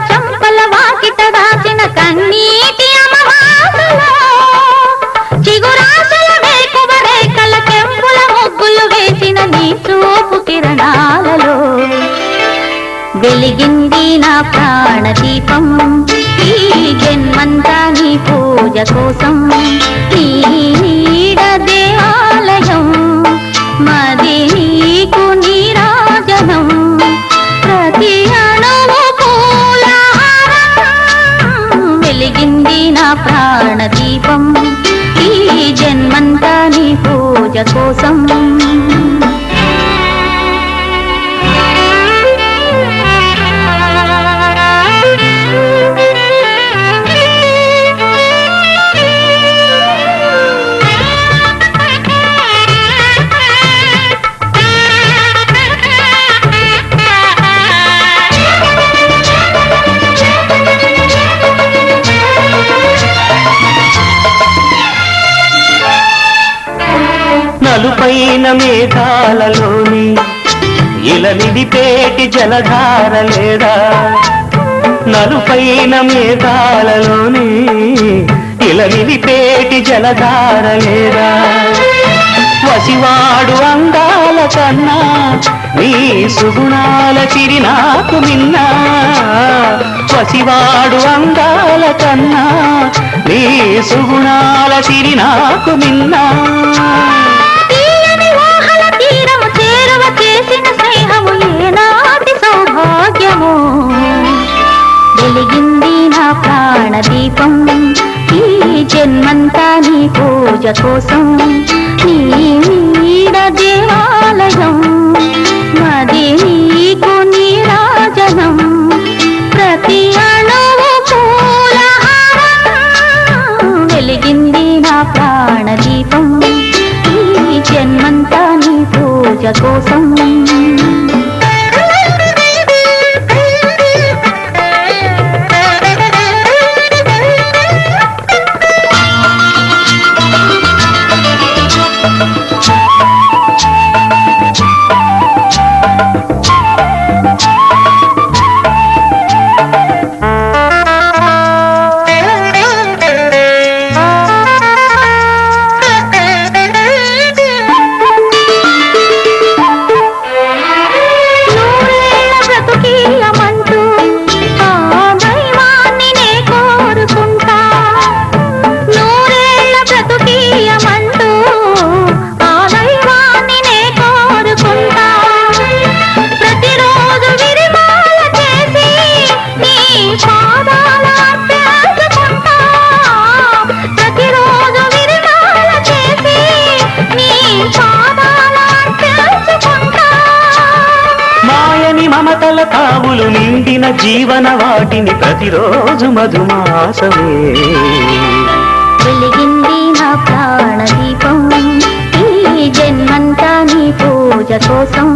చంపల వాకిట దాచిన కన్నీటి అమవాసలో చిగురాశల వేకువ రేఖల తెంపుల ముగ్గులు వేసిన నీ చూపు కిరణాలలో వెలిగింది నా ప్రాణదీపం ఈ జన్మంతా నీ పూజ కోసం నీ నీడ దేవాలయం మది నీకు నీరాజనం ప్రతి వెలిగింది నా ప్రాణదీపం ఈ జన్మంతా నీ పూజ కోసం నలుపైన మేఘాలలోని ఇలా నిడిపేటి జలధార లేదా నలుపైన మేఘాలలోని ఇలా నిడిపేటి జలధార లేదా వసివాడు అందాల కన్నా నీ సుగుణాల చిరినాకు మిన్నా వసివాడు అందాల కన్నా నీ సుగుణాల చిరినాకు మిన్నా వెలిగింది నా ప్రాణదీపం ఈ జన్మంతా నీ పూజ కోసం నీ నీడ దేవాలయం మది నీకు నీరాజనం ప్రతి అణువు పూలహారం వెలిగింది నా ప్రాణదీపం ఈ జన్మంతా నీ పూజ కోసం మమతల తావులు నిండిన జీవన వాటిని ప్రతిరోజు మధుమాసమే వెలిగింది నా ప్రాణదీపం ఈ జన్మంతా నీ పూజ కోసం